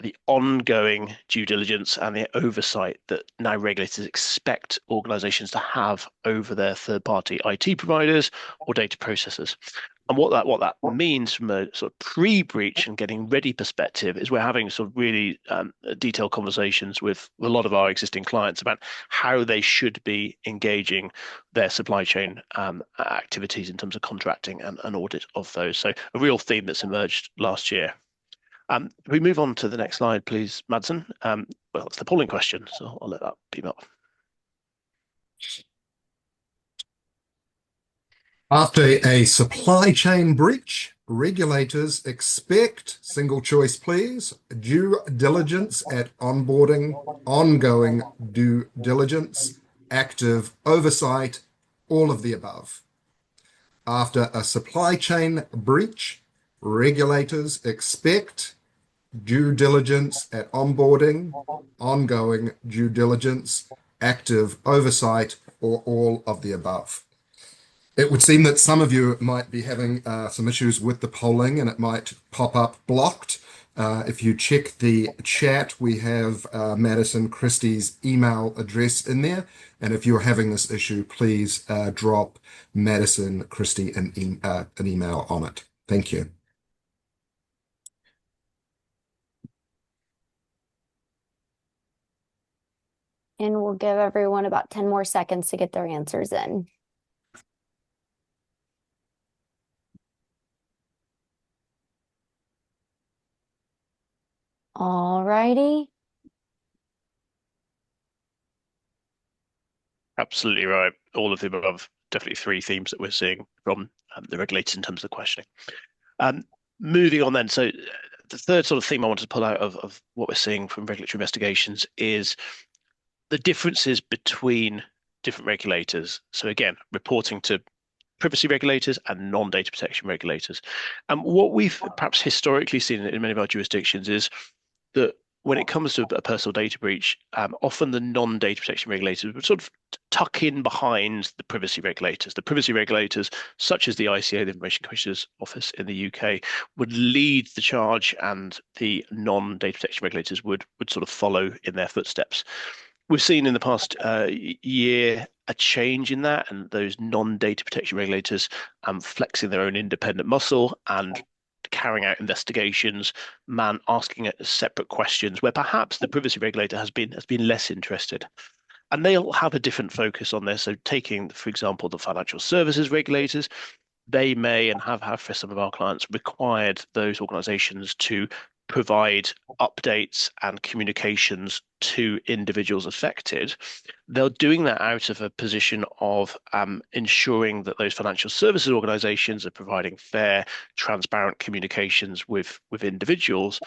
the ongoing due diligence and the oversight that now regulators expect organizations to have over their third-party IT providers or data processors. And what that means from a sort of pre-breach and getting ready perspective is we're having sort of really detailed conversations with a lot of our existing clients about how they should be engaging their supply chain activities in terms of contracting and audit of those. So a real theme that's emerged last year. If we move on to the next slide, please, Madsen. Well, it's the polling question, so I'll let that beam up. After a supply chain breach, regulators expect, single choice please, due diligence at onboarding, ongoing due diligence, active oversight, all of the above. After a supply chain breach, Regulators expect due diligence at onboarding, ongoing due diligence, active oversight, or all of the above. It would seem that some of you might be having some issues with the polling and it might pop up blocked. If you check the chat, we have Madison Christie's email address in there. And if you're having this issue, please drop Madison Christie an email on it. Thank you. And we'll give everyone about 10 more seconds to get their answers in. All righty. Absolutely right. All of the above, definitely three themes that we're seeing from the regulators in terms of the questioning. Moving on then, so the third sort of theme I want to pull out of what we're seeing from regulatory investigations is the differences between different regulators. So again, reporting to privacy regulators and non-data protection regulators. And what we've perhaps historically seen in many of our jurisdictions is that when it comes to a personal data breach, often the non-data protection regulators would sort of tuck in behind the privacy regulators. The privacy regulators, such as the ICA, the Information Commissioner's Office in the UK, would lead the charge, and the non-data protection regulators would sort of follow in their footsteps. We've seen in the past year a change in that, and those non-data protection regulators flexing their own independent muscle and carrying out investigations, asking separate questions where perhaps the privacy regulator has been less interested. And they'll have a different focus on this. So taking, for example, the financial services regulators, they may and have for some of our clients required those organizations to provide updates and communications to individuals affected. They're doing that out of a position of ensuring that those financial services organizations are providing fair, transparent communications with individuals,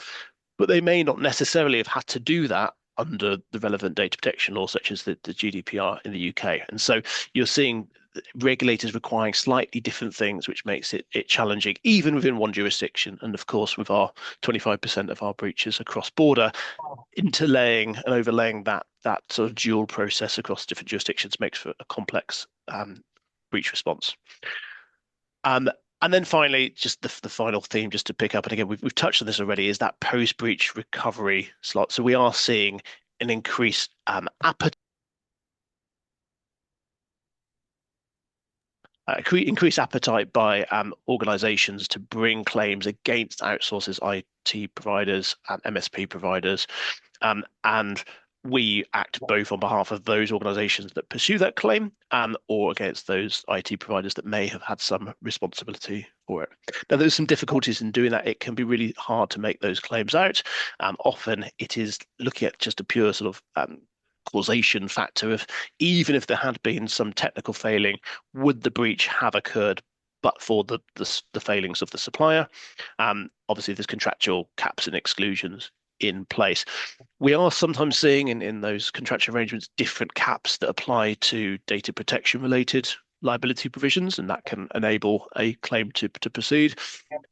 but they may not necessarily have had to do that under the relevant data protection law, such as the GDPR in the UK. And so you're seeing regulators requiring slightly different things, which makes it challenging, even within one jurisdiction. And of course, with our 25% of our breaches across border, interlaying and overlaying that sort of dual process across different jurisdictions makes for a complex breach response. And then finally, just the final theme, just to pick up, and again, we've touched on this already, is that post-breach recovery slot. So we are seeing an increased appetite. Increased appetite by organizations to bring claims against outsources, IT providers, and MSP providers. And we act both on behalf of those organizations that pursue that claim or against those IT providers that may have had some responsibility for it. Now, there's some difficulties in doing that. It can be really hard to make those claims out. Often it is looking at just a pure sort of causation factor of, even if there had been some technical failing, would the breach have occurred but for the failings of the supplier? Obviously, there's contractual caps and exclusions in place. We are sometimes seeing in those contractual arrangements different caps that apply to data protection related liability provisions, and that can enable a claim to proceed.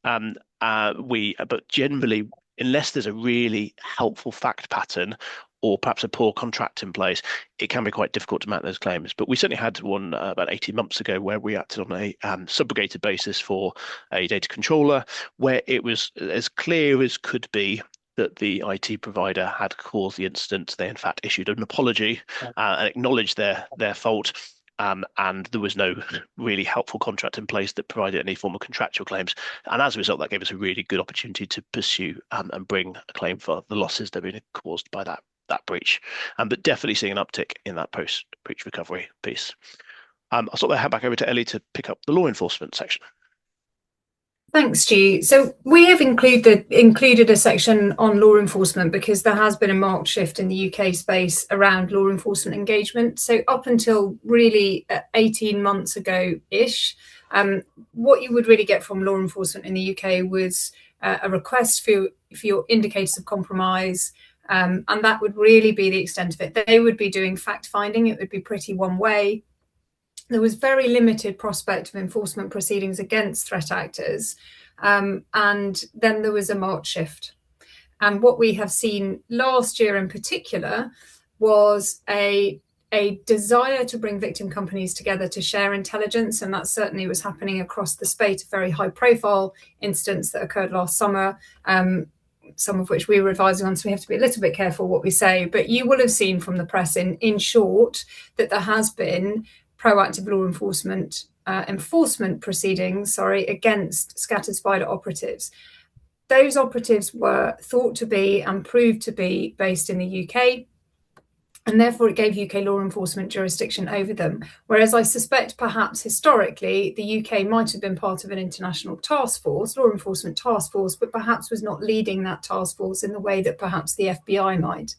But generally, unless there's a really helpful fact pattern or perhaps a poor contract in place, it can be quite difficult to mount those claims. But we certainly had one about 18 months ago where we acted on a subrogated basis for a data controller, where it was as clear as could be that the IT provider had caused the incident. They in fact issued an apology and acknowledged their fault. And there was no really helpful contract in place that provided any form of contractual claims. And as a result, that gave us a really good opportunity to pursue and bring a claim for the losses that have been caused by that breach. But definitely seeing an uptick in that post-breach recovery piece. I'll sort of hand back over to Ellie to pick up the law enforcement section. Thanks, Stu. So we have included a section on law enforcement because there has been a marked shift in the UK space around law enforcement engagement. So up until really 18 months ago-ish, what you would really get from law enforcement in the UK was a request for your indicators of compromise, and that would really be the extent of it. They would be doing fact-finding. It would be pretty one way. There was very limited prospect of enforcement proceedings against threat actors. and then there was a marked shift. And what we have seen last year in particular was a desire to bring victim companies together to share intelligence, and that certainly was happening across the spate of very high-profile incidents that occurred last summer, some of which we were advising on, so we have to be a little bit careful what we say. But you will have seen from the press, in short, that there has been proactive law enforcement proceedings, against scattered spider operatives. Those operatives were thought to be and proved to be based in the UK, and therefore it gave UK law enforcement jurisdiction over them. Whereas I suspect perhaps historically the UK might have been part of an international task force, law enforcement task force, but perhaps was not leading that task force in the way that perhaps the FBI might.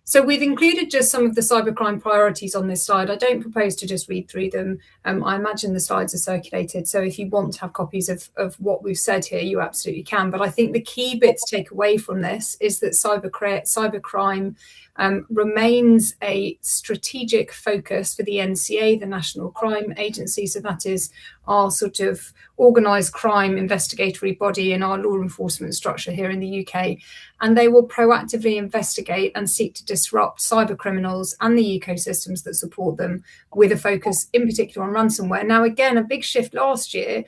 So we've included just some of the cybercrime priorities on this slide. I don't propose to just read through them. I imagine the slides are circulated, so if you want to have copies of what we've said here, you absolutely can. But I think the key bit to take away from this is that cybercrime remains a strategic focus for the NCA, the National Crime Agency. So that is our sort of organised crime investigatory body in our law enforcement structure here in the UK. And they will proactively investigate and seek to disrupt cyber criminals and the ecosystems that support them, with a focus in particular on ransomware. Now, again, a big shift last year.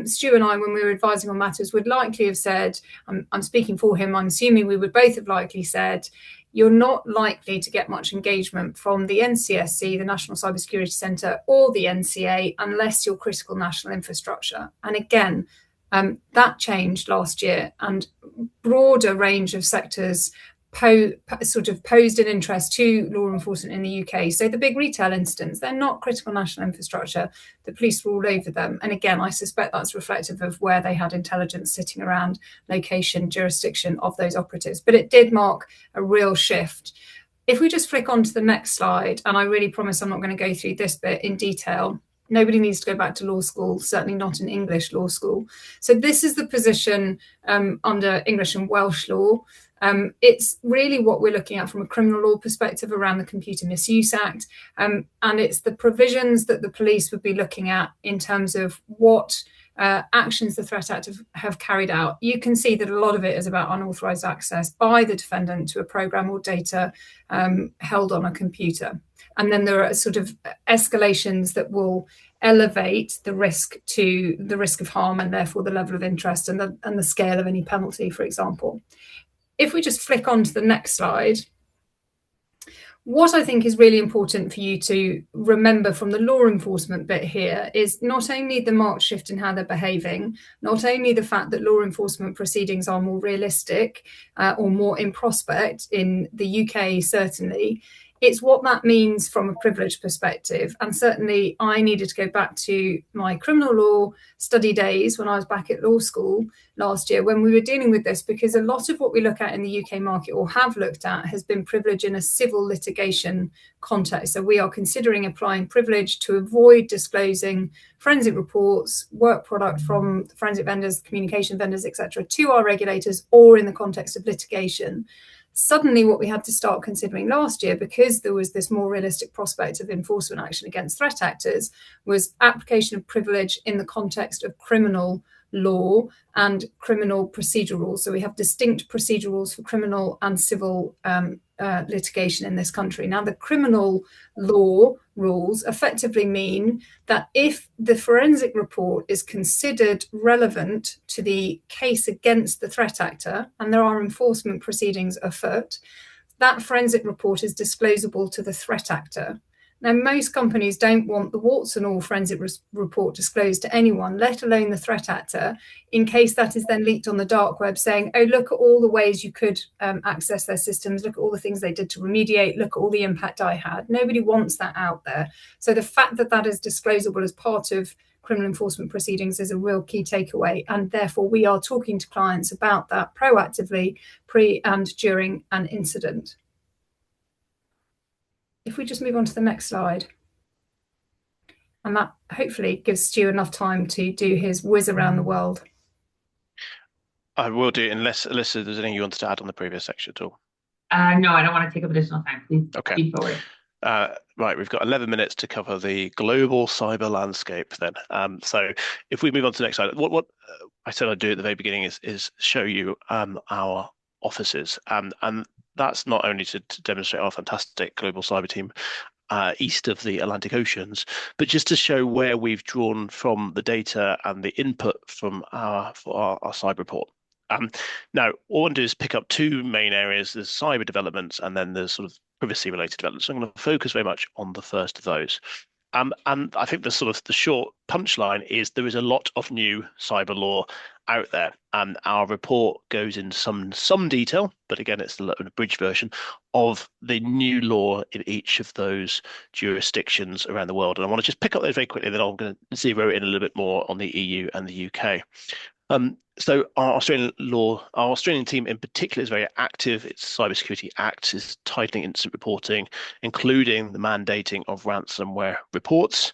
Stu and I, when we were advising on matters, would likely have said, I'm speaking for him, I'm assuming we would both have likely said, you're not likely to get much engagement from the NCSC, the National Cybersecurity Centre, or the NCA unless you're critical national infrastructure. And again, that changed last year, and broader range of sectors posed an interest to law enforcement in the UK. So the big retail incidents, they're not critical national infrastructure. The police were all over them. And again, I suspect that's reflective of where they had intelligence sitting around location, jurisdiction of those operatives. But it did mark a real shift. If we just flick on to the next slide, and I really promise I'm not going to go through this bit in detail. Nobody needs to go back to law school, certainly not an English law school. So this is the position under English and Welsh law. It's really what we're looking at from a criminal law perspective around the Computer Misuse Act. And it's the provisions that the police would be looking at in terms of what actions the Threat Act have carried out. You can see that a lot of it is about unauthorised access by the defendant to a programme or data held on a computer. And then there are sort of escalations that will elevate the risk of harm, and therefore the level of interest and the scale of any penalty, for example. If we just flick on to the next slide, what I think is really important for you to remember from the law enforcement bit here is not only the marked shift in how they're behaving, not only the fact that law enforcement proceedings are more realistic or more in prospect in the UK, certainly, it's what that means from a privilege perspective. And certainly I needed to go back to my criminal law study days when I was back at law school last year when we were dealing with this, because a lot of what we look at in the UK market, or have looked at, has been privilege in a civil litigation context. So we are considering applying privilege to avoid disclosing forensic reports, work product from forensic vendors, communication vendors, etc., to our regulators, or in the context of litigation. Suddenly what we had to start considering last year, because there was this more realistic prospect of enforcement action against threat actors, was application of privilege in the context of criminal law and criminal procedure rules. So we have distinct procedure rules for criminal and civil litigation in this country. Now, the criminal law rules effectively mean that if the forensic report is considered relevant to the case against the threat actor, and there are enforcement proceedings afoot, that forensic report is disclosable to the threat actor. Now, most companies don't want the warts and all forensic report disclosed to anyone, let alone the threat actor, in case that is then leaked on the dark web saying, oh, look at all the ways you could access their systems, look at all the things they did to remediate, look at all the impact I had. Nobody wants that out there. So the fact that that is disclosable as part of criminal enforcement proceedings is a real key takeaway. And therefore, we are talking to clients about that proactively, pre and during an incident. If we just move on to the next slide. And that hopefully gives Stu enough time to do his whiz around the world. I will do, unless, Alyssa, there's anything you wanted to add on the previous section at all. No, I don't want to take up additional time. Please okay. Speed forward. Right, we've got 11 minutes to cover the global cyber landscape then. So if we move on to the next slide, what I said I'd do at the very beginning is show you our offices. And that's not only to demonstrate our fantastic global cyber team east of the Atlantic Oceans, but just to show where we've drawn from the data and the input from our cyber report. Now, all I want to do is pick up two main areas. There's cyber developments and then there's sort of privacy-related developments. So I'm going to focus very much on the first of those. And I think the short punchline is there is a lot of new cyber law out there. And our report goes into some detail, but again, it's an abridged version of the new law in each of those jurisdictions around the world. And I want to just pick up those very quickly, then I'm going to zero in a little bit more on the EU and the UK. So our Australian team in particular is very active. Its Cybersecurity Act is tightening incident reporting, including the mandating of ransomware reports.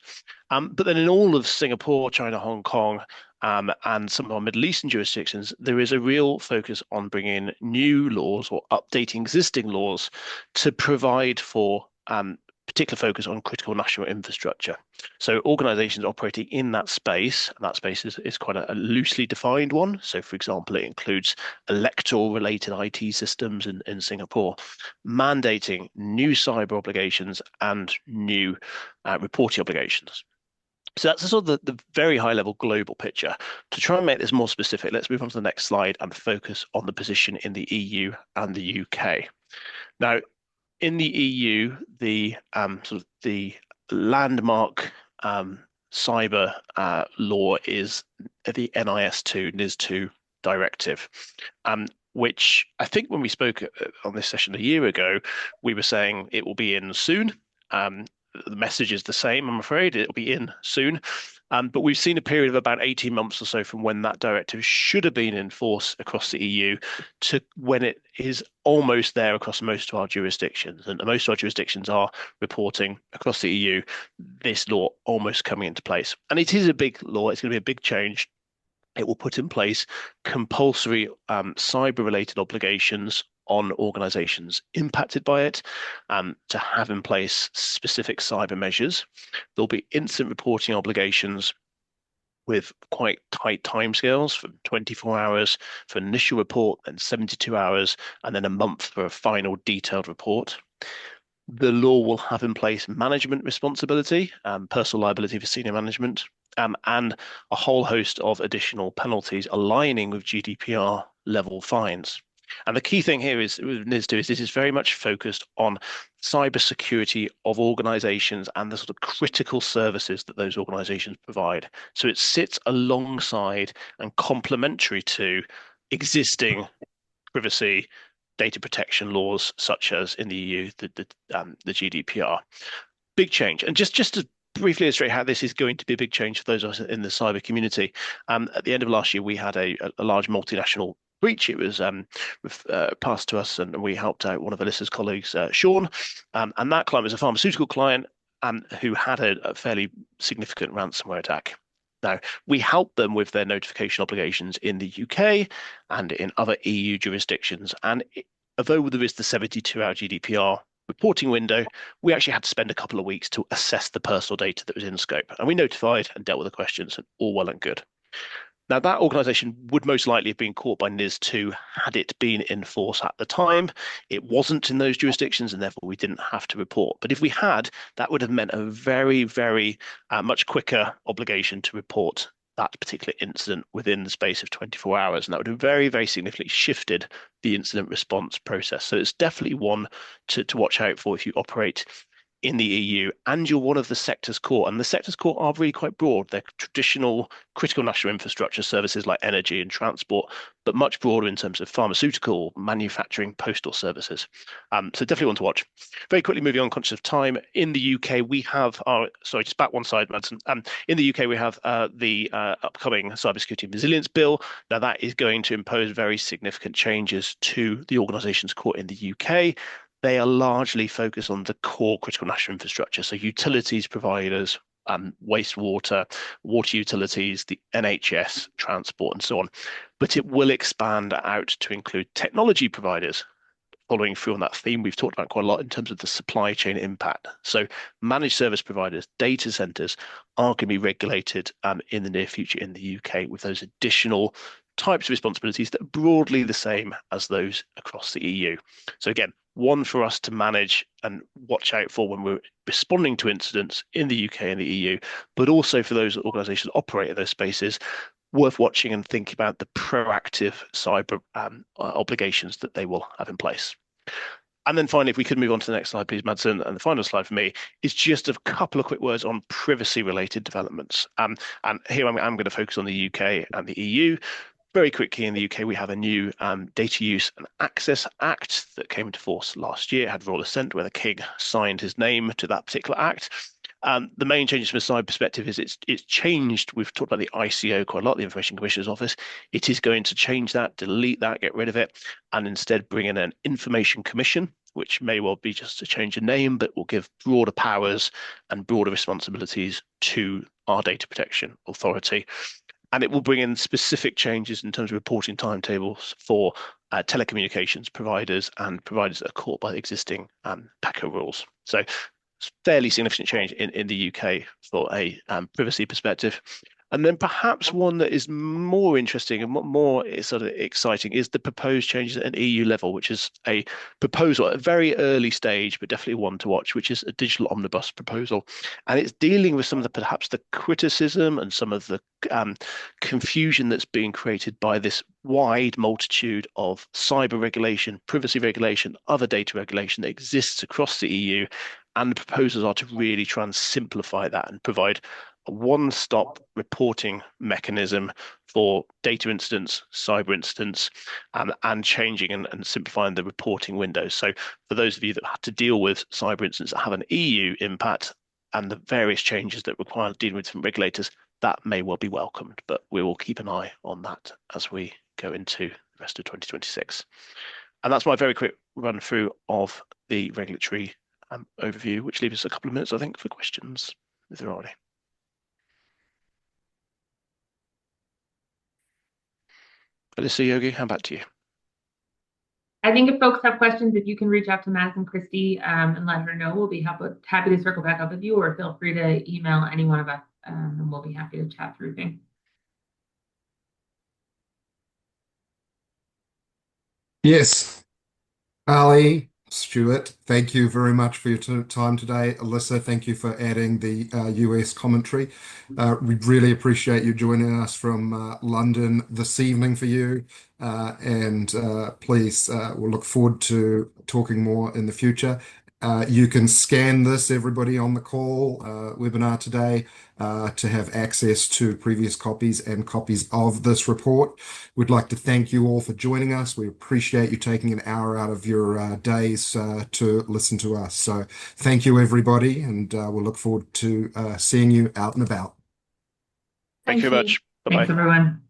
But then in all of Singapore, China, Hong Kong, and some of our Middle Eastern jurisdictions, there is a real focus on bringing new laws or updating existing laws to provide for particular focus on critical national infrastructure. So organizations operating in that space, and that space is quite a loosely defined one. So for example, it includes electoral related IT systems in Singapore, mandating new cyber obligations and new reporting obligations. So that's sort of the very high level global picture. To try and make this more specific, let's move on to the next slide and focus on the position in the EU and the UK. Now, in the EU, the sort of the landmark cyber law is the NIS2 directive, which I think when we spoke on this session a year ago, we were saying it will be in soon. The message is the same, I'm afraid. It'll be in soon. But we've seen a period of about 18 months or so from when that directive should have been in force across the EU to when it is almost there across most of our jurisdictions. And most of our jurisdictions are reporting across the EU this law almost coming into place. And it is a big law. It's going to be a big change. It will put in place compulsory cyber-related obligations on organizations impacted by it, to have in place specific cyber measures. There'll be incident reporting obligations with quite tight timescales, from 24 hours for initial report, then 72 hours, and then a month for a final detailed report. The law will have in place management responsibility, personal liability for senior management, and a whole host of additional penalties aligning with GDPR level fines. And the key thing here is with NIS2 is this is very much focused on cybersecurity of organizations and the sort of critical services that those organizations provide. So it sits alongside and complementary to existing privacy data protection laws, such as in the EU, the GDPR. Big change. And just to briefly illustrate how this is going to be a big change for those of us in the cyber community, at the end of last year, we had a large multinational breach. It was passed to us, and we helped out one of Alyssa's colleagues, Sean, and that client was a pharmaceutical client who had a fairly significant ransomware attack. Now, we helped them with their notification obligations in the UK and in other EU jurisdictions. And although there is the 72-hour GDPR reporting window, we actually had to spend a couple of weeks to assess the personal data that was in scope. And we notified and dealt with the questions, and all well and good. Now, that organization would most likely have been caught by NIS2 had it been in force at the time. It wasn't in those jurisdictions, and therefore we didn't have to report. But if we had, that would have meant a very, very much quicker obligation to report that particular incident within the space of 24 hours. And that would have very, very significantly shifted the incident response process. So it's definitely one to watch out for if you operate in the EU and you're one of the sector's core. And the sector's core are really quite broad. They're traditional critical national infrastructure services like energy and transport, but much broader in terms of pharmaceutical, manufacturing, postal services. So definitely one to watch. Very quickly moving on, conscious of time. In the UK, we have sorry, just back one side, Madsen. In the UK, we have the upcoming Cybersecurity and Resilience Bill. Now that is going to impose very significant changes to the organisations caught in the UK. They are largely focused on the core critical national infrastructure, so utilities providers, wastewater, water utilities, the NHS, transport, and so on. But it will expand out to include technology providers, following through on that theme we've talked about quite a lot in terms of the supply chain impact. So managed service providers, data centers are going to be regulated in the near future in the UK with those additional types of responsibilities that are broadly the same as those across the EU. So again, one for us to manage and watch out for when we're responding to incidents in the UK and the EU, but also for those organizations that operate in those spaces, worth watching and thinking about the proactive cyber obligations that they will have in place. And then finally, if we could move on to the next slide, please, Madsen. And the final slide for me is just a couple of quick words on privacy-related developments. And here I'm going to focus on the UK and the EU. Very quickly, in the UK, we have a new Data Use and Access Act that came into force last year. It had royal assent, where the King signed his name to that particular act. The main changes from a cyber perspective is it's changed. We've talked about the ICO quite a lot, the Information Commissioner's Office. It is going to change that, delete that, get rid of it, and instead bring in an Information Commission, which may well be just a change in name, but will give broader powers and broader responsibilities to our data protection authority. And it will bring in specific changes in terms of reporting timetables for telecommunications providers and providers that are caught by the existing PACO rules. So it's fairly significant change in the UK for a privacy perspective. And then perhaps one that is more interesting and more sort of exciting is the proposed changes at an EU level, which is a proposal at a very early stage, but definitely one to watch, which is a digital omnibus proposal. And it's dealing with some of the perhaps the criticism and some of the confusion that's being created by this wide multitude of cyber regulation, privacy regulation, other data regulation that exists across the EU. And the proposals are to really try and simplify that and provide a one-stop reporting mechanism for data incidents, cyber incidents, and changing and simplifying the reporting windows. So for those of you that have to deal with cyber incidents that have an EU impact and the various changes that require dealing with different regulators, that may well be welcomed, but we will keep an eye on that as we go into the rest of 2026. And that's my very quick run through of the regulatory overview, which leaves us a couple of minutes, I think, for questions, if there are any. Alyssa, Yogi, how back to you? I think if folks have questions, if you can reach out to Matt and Christy and let her know, we'll be happy to circle back up with you, or feel free to email any one of us and we'll be happy to chat through things. Yes. Ali, Stuart, thank you very much for your time today. Alyssa, thank you for adding the US commentary. We really appreciate you joining us from London this evening for you. Please, we'll look forward to talking more in the future. You can scan this, everybody on the call webinar today, to have access to previous copies and copies of this report. We'd like to thank you all for joining us. We appreciate you taking an hour out of your days to listen to us. So thank you, everybody, and we'll look forward to seeing you out and about. Thank you very much. Bye-bye. Thanks, everyone.